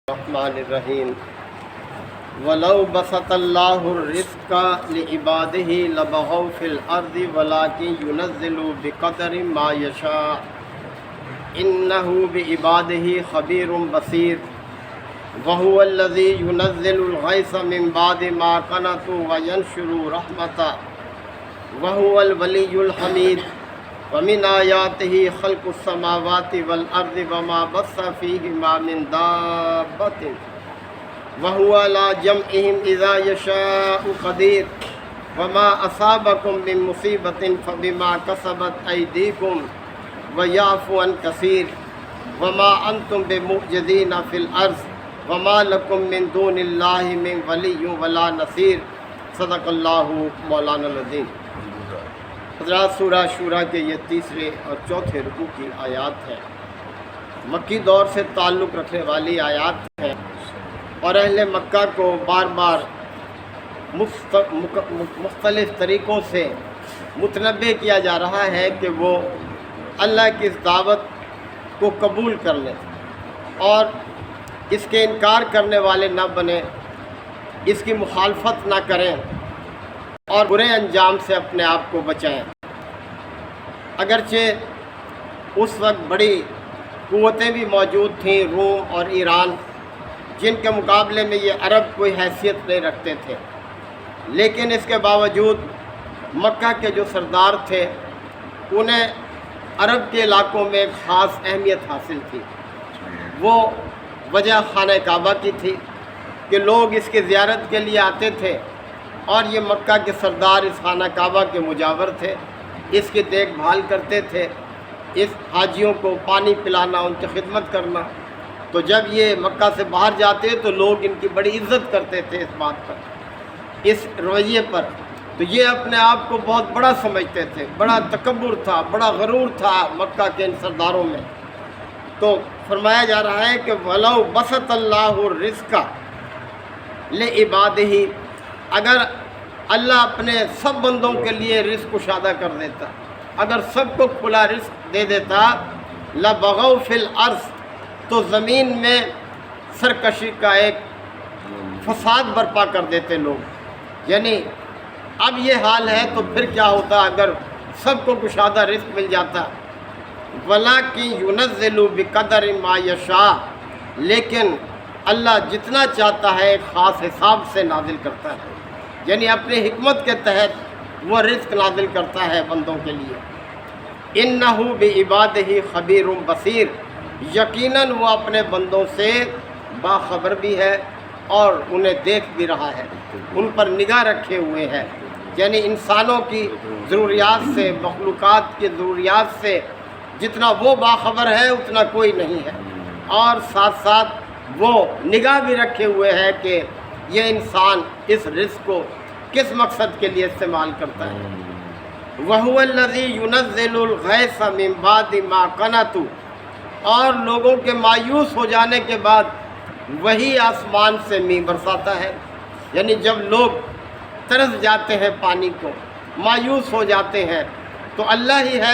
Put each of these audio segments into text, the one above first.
الرحمن الرحیم ولو بسط اللہ الرزق لعباده لبغوا فی الارض ولکن ينزل بقدر ما یشاء انہ بعباده خبیر بصیر وهو الذی ينزل الغیث من بعد ما قنطوا وینشر رحمته وهو الولی الحمید ومن آیاتہ خلق السماوات والارض وما بث فیہما من دابۃ وهو علی جمعہم اذا یشاء قدیر وما اصابکم من مصیبۃ فبما کسبت ایدیکم ویعفو عن کثیر وما انتم بمعجزین فی الارض وما لکم من دون اللہ من ولی ولا نصیر صدق اللہ مولانا العظیم۔ حضرات، سورہ شورا کے یہ تیسرے اور چوتھے رکوع کی آیات ہیں، مکی دور سے تعلق رکھنے والی آیات ہیں، اور اہل مکہ کو بار بار مختلف طریقوں سے متنبہ کیا جا رہا ہے کہ وہ اللہ کی اس دعوت کو قبول کر لیں اور اس کے انکار کرنے والے نہ بنیں، اس کی مخالفت نہ کریں اور برے انجام سے اپنے آپ کو بچائیں۔ اگرچہ اس وقت بڑی قوتیں بھی موجود تھیں، روم اور ایران، جن کے مقابلے میں یہ عرب کوئی حیثیت نہیں رکھتے تھے، لیکن اس کے باوجود مکہ کے جو سردار تھے انہیں عرب کے علاقوں میں ایک خاص اہمیت حاصل تھی۔ وہ وجہ خانہ کعبہ کی تھی کہ لوگ اس کی زیارت کے لیے آتے تھے، اور یہ مکہ کے سردار اس خانہ کعبہ کے مجاور تھے، اس کی دیکھ بھال کرتے تھے، اس حاجیوں کو پانی پلانا، ان کی خدمت کرنا۔ تو جب یہ مکہ سے باہر جاتے تو لوگ ان کی بڑی عزت کرتے تھے اس بات پر، اس رویے پر۔ تو یہ اپنے آپ کو بہت بڑا سمجھتے تھے، بڑا تکبر تھا، بڑا غرور تھا مکہ کے ان سرداروں میں۔ تو فرمایا جا رہا ہے کہ وَلَوْ بَسَطَ اللَّهُ الرِّزْقَ لِعِبَادِهِ، اگر اللہ اپنے سب بندوں کے لیے رزق کشادہ کر دیتا، اگر سب کو کھلا رزق دے دیتا، لَبَغَوْا فِي الْأَرْضِ، تو زمین میں سرکشی کا ایک فساد برپا کر دیتے لوگ۔ یعنی اب یہ حال ہے تو پھر کیا ہوتا اگر سب کو کشادہ رزق مل جاتا۔ وَلَٰكِن يُنَزِّلُ بِقَدَرٍ مَا يَشَاءُ، لیکن اللہ جتنا چاہتا ہے ایک خاص حساب سے نازل کرتا ہے، یعنی اپنی حکمت کے تحت وہ رزق نازل کرتا ہے بندوں کے لیے۔ اِنَّهُ بِعِبَادِهِ خَبِيرٌ بَصِيرٌ، یقیناً وہ اپنے بندوں سے باخبر بھی ہے اور انہیں دیکھ بھی رہا ہے، ان پر نگاہ رکھے ہوئے ہے۔ یعنی انسانوں کی ضروریات سے، مخلوقات کی ضروریات سے جتنا وہ باخبر ہے اتنا کوئی نہیں ہے، اور ساتھ ساتھ وہ نگاہ بھی رکھے ہوئے ہے کہ یہ انسان اس رزق کو کس مقصد کے لیے استعمال کرتا ہے۔ وَهُوَ الَّذِي يُنَزِّلُ الْغَيْثَ مِن بَعْدِ مَا قَنَطُوا، اور لوگوں کے مایوس ہو جانے کے بعد وہی آسمان سے میਂہ برساتا ہے۔ یعنی جب لوگ ترس جاتے ہیں پانی کو، مایوس ہو جاتے ہیں، تو اللہ ہی ہے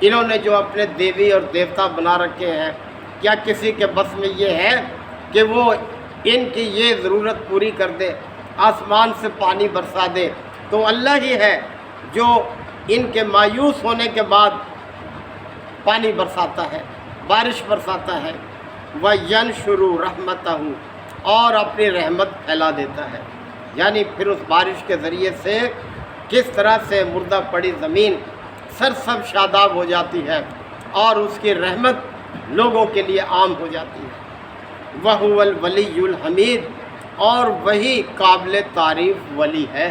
انہوں نے جو اپنے دیوی اور دیوتا بنا رکھے ہیں، کیا کسی کے بس میں یہ ہے کہ وہ ان کی یہ ضرورت پوری کر دے، آسمان سے پانی برسا دے؟ تو اللہ ہی ہے جو ان کے مایوس ہونے کے بعد پانی برساتا ہے، بارش برساتا ہے۔ وَيَنْشُرُ رَحْمَتَهُ، اور اپنی رحمت پھیلا دیتا ہے۔ یعنی پھر اس بارش کے ذریعے سے کس طرح سے مردہ پڑی زمین سرسبز شاداب ہو جاتی ہے اور اس کی رحمت لوگوں کے لیے عام ہو جاتی ہے۔ وَهُوَ الْوَلِيُّ الْحَمِيدُ، اور وہی قابل تعریف ولی ہے،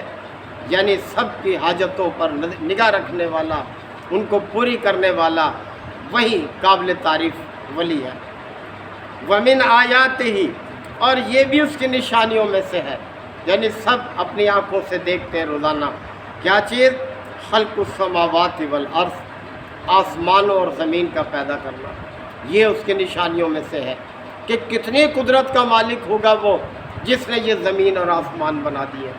یعنی سب کی حاجتوں پر نگاہ رکھنے والا، ان کو پوری کرنے والا، وہی قابل تعریف ولی ہے۔ وَمِنْ آیَاتِهِ، اور یہ بھی اس کی نشانیوں میں سے ہے، یعنی سب اپنی آنکھوں سے دیکھتے ہیں روزانہ۔ کیا چیز؟ خلق السماوات والارض، آسمانوں اور زمین کا پیدا کرنا، یہ اس کی نشانیوں میں سے ہے کہ کتنی قدرت کا مالک ہوگا وہ جس نے یہ زمین اور آسمان بنا دیے۔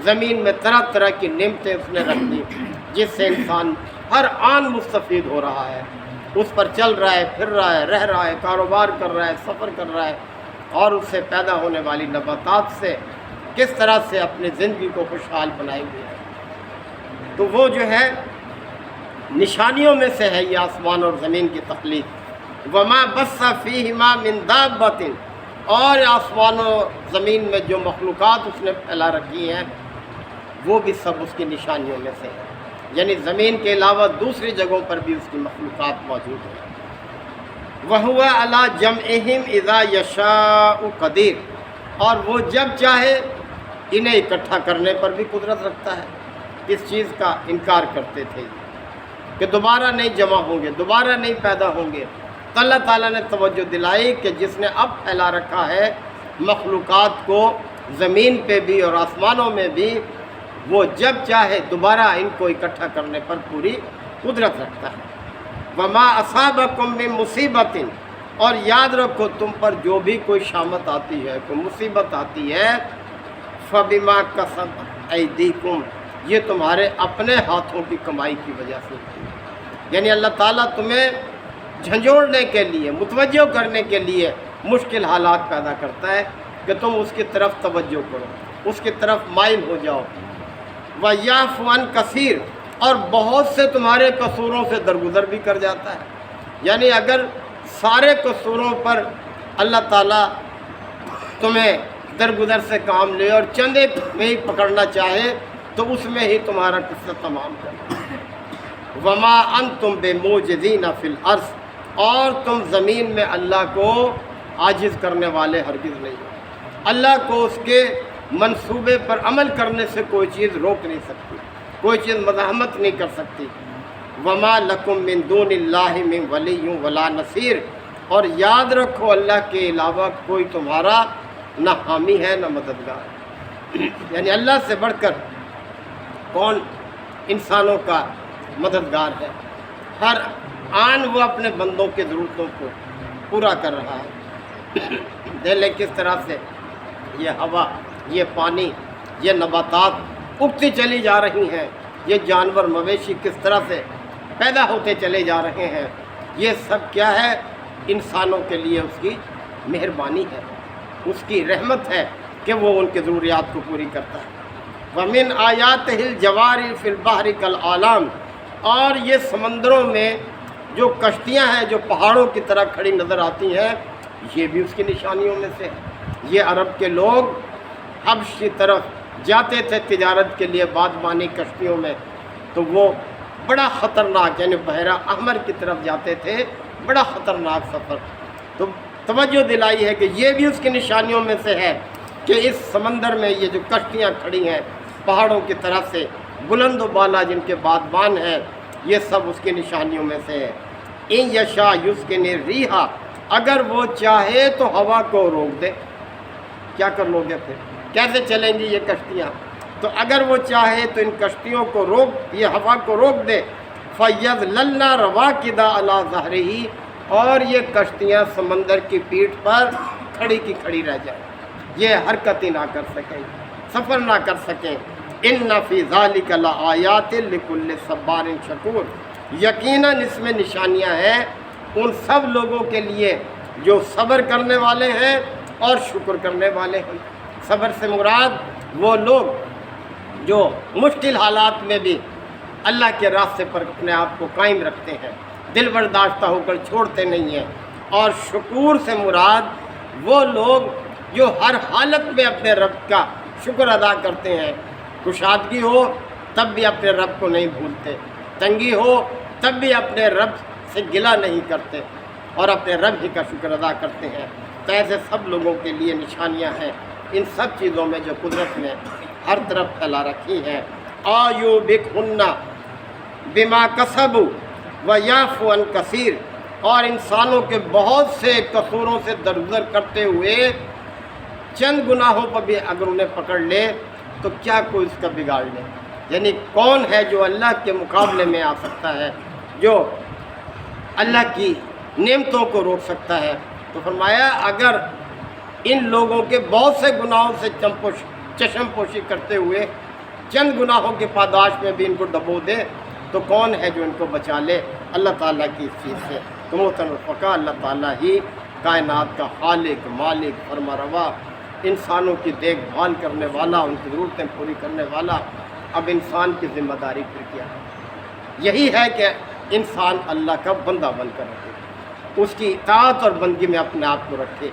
زمین میں طرح طرح کی نعمتیں اس نے رکھ دی، جس سے انسان ہر آن مستفید ہو رہا ہے۔ اس پر چل رہا ہے، پھر رہا ہے، رہ رہا ہے، کاروبار کر رہا ہے، سفر کر رہا ہے، اور اس سے پیدا ہونے والی نباتات سے کس طرح سے اپنی زندگی کو خوشحال بنائے ہوئے ہے۔ تو وہ جو ہے نشانیوں میں سے ہے یہ آسمان اور زمین کی تخلیق۔ وما بث فیہما من دابۃ، اور آسمان و زمین میں جو مخلوقات اس نے پھیلا رکھی ہیں وہ بھی سب اس کی نشانیوں میں سے ہے، یعنی زمین کے علاوہ دوسری جگہوں پر بھی اس کی مخلوقات موجود ہیں۔ وَهُوَ عَلَىٰ جَمْعِهِمْ اِذَا يَشَاءُ قَدِيرٌ، اور وہ جب چاہے انہیں اکٹھا کرنے پر بھی قدرت رکھتا ہے۔ اس چیز کا انکار کرتے تھے کہ دوبارہ نہیں جمع ہوں گے، دوبارہ نہیں پیدا ہوں گے، تو اللہ تعالیٰ نے توجہ دلائی کہ جس نے اب پھیلا رکھا ہے مخلوقات کو زمین پہ بھی اور آسمانوں میں بھی، وہ جب چاہے دوبارہ ان کو اکٹھا کرنے پر پوری قدرت رکھتا ہے۔ وما اصابکم من مصیبت، اور یاد رکھو تم پر جو بھی کوئی شامت آتی ہے، کوئی مصیبت آتی ہے، فبما کسبت ایدیکم، یہ تمہارے اپنے ہاتھوں کی کمائی کی وجہ سے ہوتی ہے۔ یعنی اللہ تعالیٰ تمہیں جھنجھوڑنے کے لیے، متوجہ کرنے کے لیے مشکل حالات پیدا کرتا ہے کہ تم اس کی طرف توجہ کرو، اس کی طرف مائل ہو جاؤ۔ وَيَعْفُ عَنْ كَثِيرٍ، اور بہت سے تمہارے قصوروں سے درگزر بھی کر جاتا ہے۔ یعنی اگر سارے قصوروں پر اللہ تعالیٰ تمہیں درگزر سے کام لے اور چند ایک میں ہی پکڑنا چاہے تو اس میں ہی تمہارا قصہ تمام کر۔ وما انتم بموجزین فی الارض، اور تم زمین میں اللہ کو عاجز کرنے والے ہرگز نہیں ہو۔ اللہ کو اس کے منصوبے پر عمل کرنے سے کوئی چیز روک نہیں سکتی، کوئی چیز مزاحمت نہیں کر سکتی۔ وما لکم من دون اللہ من ولی ولا نصیر، اور یاد رکھو اللہ کے علاوہ کوئی تمہارا نہ حامی ہے نہ مددگار۔ یعنی اللہ سے بڑھ کر کون انسانوں کا مددگار ہے؟ ہر آن وہ اپنے بندوں کی ضرورتوں کو پورا کر رہا ہے۔ دیکھ لیں کس طرح سے یہ ہوا، یہ پانی، یہ نباتات اگتی چلی جا رہی ہیں، یہ جانور مویشی کس طرح سے پیدا ہوتے چلے جا رہے ہیں۔ یہ سب کیا ہے؟ انسانوں کے لیے اس کی مہربانی ہے، اس کی رحمت ہے کہ وہ ان کی ضروریات کو پوری کرتا ہے۔ وَمِنْ آیَاتِهِ الْجَوَارِ فِي الْبَحْرِ كَالْأَعْلَامِ، اور یہ سمندروں میں جو کشتیاں ہیں جو پہاڑوں کی طرح کھڑی نظر آتی ہیں، یہ بھی اس کی نشانیوں میں سے ہے۔ یہ عرب کے لوگ حبش کی طرف جاتے تھے تجارت کے لیے بادبانی کشتیوں میں، تو وہ بڑا خطرناک، یعنی بحیرہ احمر کی طرف جاتے تھے، بڑا خطرناک سفر۔ تو توجہ دلائی ہے کہ یہ بھی اس کی نشانیوں میں سے ہے کہ اس سمندر میں یہ جو کشتیاں کھڑی ہیں پہاڑوں کی طرف سے، بلند و بالا جن کے بادبان ہیں، یہ سب اس کی نشانیوں میں سے ہے۔ ان یشاء یسکن الرِّیحَ، اگر وہ چاہے تو ہوا کو روک دے۔ کیا کر لو گے پھر؟ کیسے چلیں گی یہ کشتیاں؟ تو اگر وہ چاہے تو ان کشتیوں کو روک، یہ ہوا کو روک دے۔ فَيَظْلَلْنَ رَوَاكِدَ عَلَىٰ ظَهْرِهِ، اور یہ کشتیاں سمندر کی پیٹھ پر کھڑی کی کھڑی رہ جائیں، یہ حرکت ہی نہ کر سکیں، سفر نہ کر سکیں۔ ان فی ذلک لآیات لکل صبار شکور، یقیناً اس میں نشانیاں ہیں ان سب لوگوں کے لیے جو صبر کرنے والے ہیں اور شکر کرنے والے ہیں۔ صبر سے مراد وہ لوگ جو مشکل حالات میں بھی اللہ کے راستے پر اپنے آپ کو قائم رکھتے ہیں، دل برداشتہ ہو کر چھوڑتے نہیں ہیں۔ اور شکور سے مراد وہ لوگ جو ہر حالت میں اپنے رب کا شکر ادا کرتے ہیں، کشادگی ہو تب بھی اپنے رب کو نہیں بھولتے، تنگی ہو تب بھی اپنے رب سے گلہ نہیں کرتے اور اپنے رب ہی کا شکر ادا کرتے ہیں۔ تو ایسے سب لوگوں کے لیے نشانیاں ہیں ان سب چیزوں میں جو قدرت نے ہر طرف پھیلا رکھی ہیں۔ آیو بکھن بما کسبوا ویعفو عن کثیر، اور انسانوں کے بہت سے قصوروں سے درگزر کرتے ہوئے چند گناہوں پر بھی اگر انہیں پکڑ لے تو کیا کوئی اس کا بگاڑ لے؟ یعنی کون ہے جو اللہ کے مقابلے میں آ سکتا ہے، جو اللہ کی نعمتوں کو روک سکتا ہے؟ تو فرمایا اگر ان لوگوں کے بہت سے گناہوں سے چشم پوشی کرتے ہوئے چند گناہوں کے پاداش میں بھی ان کو ڈبو دے تو کون ہے جو ان کو بچا لے؟ اللہ تعالیٰ کی اس چیز سے۔ تو محترم رفقا، اللہ تعالیٰ ہی کائنات کا خالق، مالک، فرماروا، انسانوں کی دیکھ بھال کرنے والا، ان کی ضرورتیں پوری کرنے والا۔ اب انسان کی ذمہ داری پھر کیا ہے؟ یہی ہے کہ انسان اللہ کا بندہ بن کر رکھے، اس کی اطاعت اور بندگی میں اپنے آپ کو رکھے۔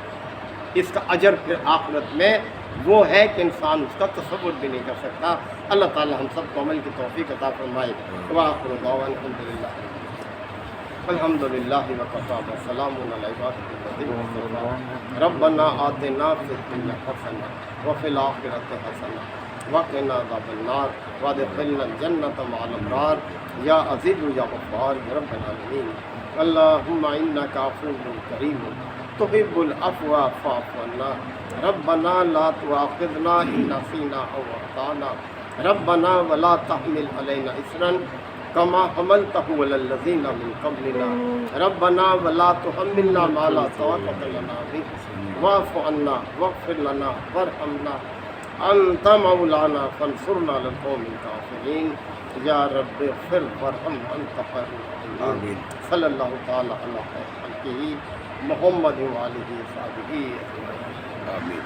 اس کا اجر پھر آخرت میں وہ ہے کہ انسان اس کا تصور بھی نہیں کر سکتا۔ اللہ تعالی ہم سب کو عمل کی توفیق عطا فرمائے۔ وآخر دعوانا الحمدللہ وکفی وسلام علی عبادہ الذین اصطفیٰ۔ ربنا آتنا فی الدنیا حسنہ وفی الآخرۃ حسنہ وقنا عذاب النار وادخلنا الجنۃ مع الابرار یا عزیز یا غفار یا رب العالمین۔ اللہم انک عفو کریم تحب العفو فاعف عنا۔ ربنا لا تؤاخذنا ان نسینا او اخطانا۔ ربنا ولا تحمل علینا اصرا کما حملته علی الذین من قبلنا۔ ربنا ولا تحملنا ما لا طاقۃ لنا به واعف عنا واغفر لنا وارحمنا انت مولانا فانصرنا على القوم الكافرین۔ یا رب اغفر وارحم انت خیر الراحمین۔ صلی اللہ تعالی علی خیر خلقہ محمد وآلہ وصحبہ اجمعین۔ آمین۔